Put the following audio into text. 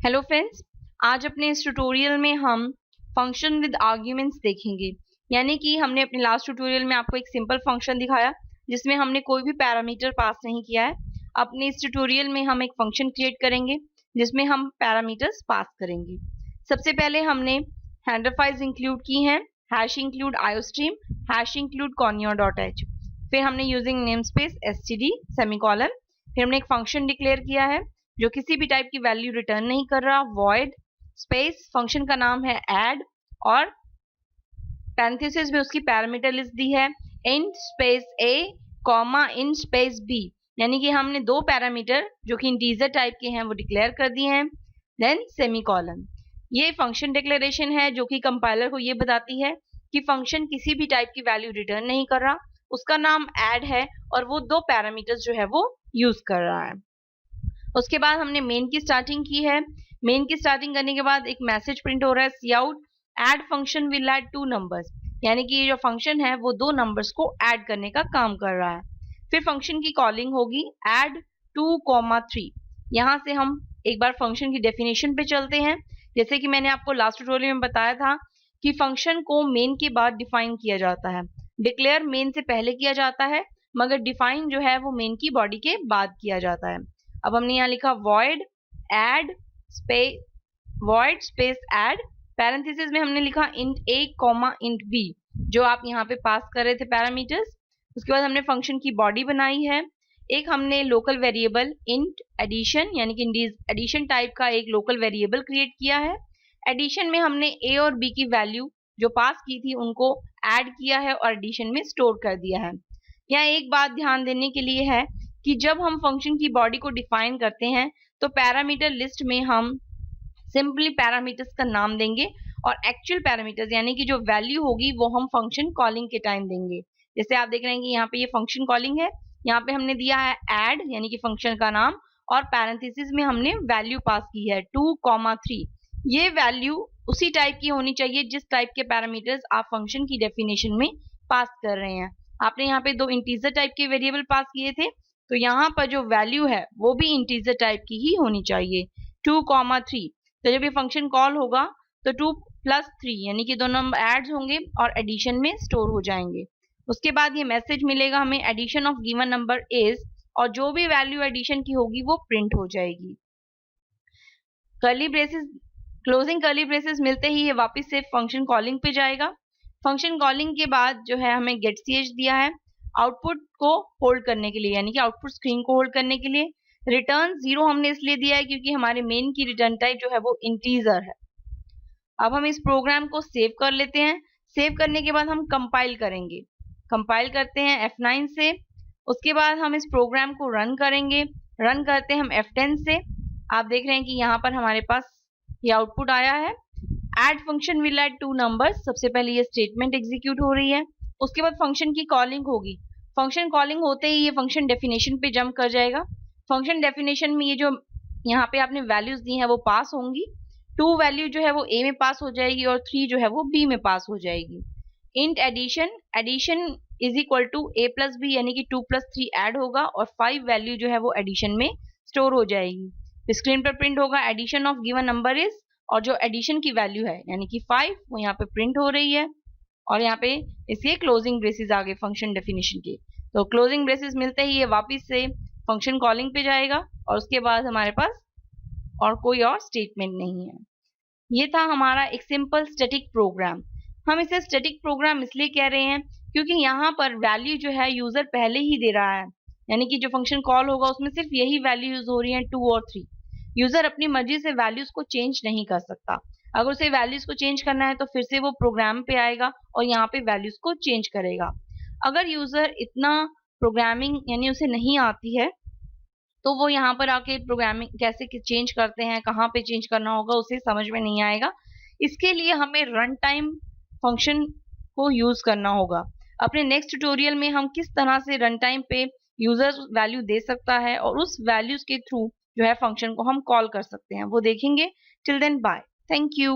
Hello friends, आज अपने इस ट्यूटोरियल में हम फंक्शन विद आर्ग्यूमेंट्स देखेंगे। यानी कि हमने अपने लास्ट ट्यूटोरियल में आपको एक सिंपल फंक्शन दिखाया जिसमें हमने कोई भी पैरामीटर पास नहीं किया है। अपने इस ट्यूटोरियल में हम एक फंक्शन क्रिएट करेंगे जिसमें हम पैरामीटर्स पास करेंगे। सबसे पहले हमने हेडर फाइल्स इंक्लूड की हैं, hash include iostream, hash include conio.h। फिर हमने यूजिंग नेमस्पेस std सेमीकोलन, फिर हमने एक फंक्शन डिक्लेयर किया है जो किसी भी टाइप की वैल्यू रिटर्न नहीं कर रहा, वॉइड स्पेस फंक्शन का नाम है ऐड, और पैरेंथेसिस में उसकी पैरामीटर लिस्ट दी है int space a comma int space b। यानी कि हमने दो पैरामीटर जो कि इंटीजर टाइप के हैं वो डिक्लेयर कर दिए हैं, देन सेमीकोलन। ये फंक्शन डिक्लेरेशन है जो कि कंपाइलर को ये बताती है कि फंक्शन किसी भी टाइप की वैल्यू रिटर्न नहीं कर रहा, उसका नाम ऐड है और वो दो पैरामीटर्स जो है वो यूज कर रहा है। उसके बाद हमने मेन की स्टार्टिंग की है। मेन की स्टार्टिंग करने के बाद एक मैसेज प्रिंट हो रहा है, cout add function will add 2 numbers. यानी कि ये जो फंक्शन है वो 2 नंबर्स को ऐड करने का काम कर रहा है। फिर फंक्शन की कॉलिंग होगी ऐड 2,3। यहाँ से हम एक बार फंक्शन की डेफिनेशन पे चलते हैं। जैसे कि मैंने आपको लास्ट ट्यूटोरियल में बताया था कि फंक्शन को मेन के बाद डिफाइन किया जाता है। डिक्लेयर मेन से पहले किया जाता है, मगर डिफाइन जो है वो मेन की बॉडी के बाद किया जाता है। अब हमने यहाँ लिखा void add space add, parenthesis में हमने लिखा int a int b जो आप यहाँ पे पास कर रहे थे पैरामीटर्स। उसके बाद हमने फंक्शन की बॉडी बनाई है। एक हमने लोकल वेरिएबल int एडिशन यानी कि एडिशन टाइप का एक लोकल वेरिएबल क्रिएट किया है। एडिशन में हमने a और b की वैल्यू जो पास की थी उनको ऐड किया है और एडिशन में स्टोर कर दिया है। यहाँ एक बात ध्यान देने के लिए है कि जब हम फंक्शन की बॉडी को डिफाइन करते हैं तो पैरामीटर लिस्ट में हम सिंपली पैरामीटर्स का नाम देंगे और एक्चुअल पैरामीटर्स यानी कि जो वैल्यू होगी वो हम फंक्शन कॉलिंग के टाइम देंगे। जैसे आप देख रहे हैं कि यहाँ पे ये फंक्शन कॉलिंग है, यहाँ पे हमने दिया है ऐड यानी कि फंक्शन का नाम, और पैरेंथेसिस में हमने वैल्यू पास की है 2,3। ये वैल्यू उसी टाइप की होनी चाहिए जिस टाइप के पैरामीटर्स आप फंक्शन की डेफिनेशन में पास कर रहे हैं। आपने यहाँ पे दो इंटीजर टाइप के वेरिएबल पास किए थे, तो यहाँ पर जो वैल्यू है वो भी इंटीजर टाइप की ही होनी चाहिए 2,3। तो जब ये फंक्शन कॉल होगा तो 2 + 3 यानी कि दोनों नंबर एड्स होंगे और एडिशन में स्टोर हो जाएंगे। उसके बाद ये मैसेज मिलेगा हमें addition of given number is, और जो भी वैल्यू एडिशन की होगी वो प्रिंट हो जाएगी। Curly braces, closing curly braces मिलते ही ये वापस से फंक्शन कॉलिंग पे जाएगा। फंक्शन कॉलिंग के बाद जो है हमें गेट ch दिया है आउटपुट को होल्ड करने के लिए, यानी कि आउटपुट स्क्रीन को होल्ड करने के लिए। रिटर्न 0 हमने इसलिए दिया है क्योंकि हमारे मेन की रिटर्न टाइप जो है वो इंटीजर है। अब हम इस प्रोग्राम को सेव कर लेते हैं। सेव करने के बाद हम कंपाइल करेंगे। कंपाइल करते हैं F9 से। उसके बाद हम इस प्रोग्राम को रन करेंगे। रन करते हैं हम F10 से। आप देख रहे हैं कि यहाँ पर हमारे पास ये आउटपुट आया है, add function will add 2 numbers. सबसे पहले ये स्टेटमेंट एग्जीक्यूट हो रही है। उसके बाद फंक्शन की कॉलिंग होगी। फंक्शन कॉलिंग होते ही ये फंक्शन डेफिनेशन पे जंप कर जाएगा। फंक्शन डेफिनेशन में ये जो यहाँ पे आपने वैल्यूज दी हैं वो पास होंगी। 2 वैल्यू जो है वो a में पास हो जाएगी और 3 जो है वो b में पास हो जाएगी। Int addition, addition is equal to a + b यानी कि 2 + 3 ऐड होगा और 5 वैल्यू जो है वो एडिशन में स्टोर हो जाएगी। स्क्रीन पर प्रिंट होगा addition of given number is, और जो एडिशन की वैल्यू है यानी कि 5 वो यहाँ पे प्रिंट हो रही है। और यहाँ पे इसके क्लोजिंग ब्रेसेस आ गए फंक्शन डेफिनेशन के। तो क्लोजिंग ब्रेसेस मिलते ही ये वापस से फंक्शन कॉलिंग पे जाएगा और उसके बाद हमारे पास और कोई और स्टेटमेंट नहीं है। ये था हमारा एक सिंपल स्टैटिक प्रोग्राम। हम इसे स्टैटिक प्रोग्राम इसलिए कह रहे हैं क्योंकि यहाँ पर वैल्यू जो है यूजर पहले ही दे रहा है, यानी कि जो फंक्शन कॉल होगा उसमें सिर्फ यही वैल्यू यूज हो रही है 2 और 3। यूजर अपनी मर्जी से वैल्यूज को चेंज नहीं कर सकता। अगर उसे वैल्यूज को चेंज करना है तो फिर से वो प्रोग्राम पे आएगा और यहाँ पे वैल्यूज को चेंज करेगा। अगर यूजर इतना प्रोग्रामिंग यानी उसे नहीं आती है तो वो यहाँ पर आके प्रोग्रामिंग कैसे चेंज करते हैं, कहाँ पे चेंज करना होगा उसे समझ में नहीं आएगा। इसके लिए हमें रन टाइम फंक्शन को यूज करना होगा। अपने नेक्स्ट ट्यूटोरियल में हम किस तरह से रन टाइम पे यूजर वैल्यू दे सकता है और उस वैल्यूज के थ्रू जो है फंक्शन को हम कॉल कर सकते हैं वो देखेंगे। Till then bye, thank you.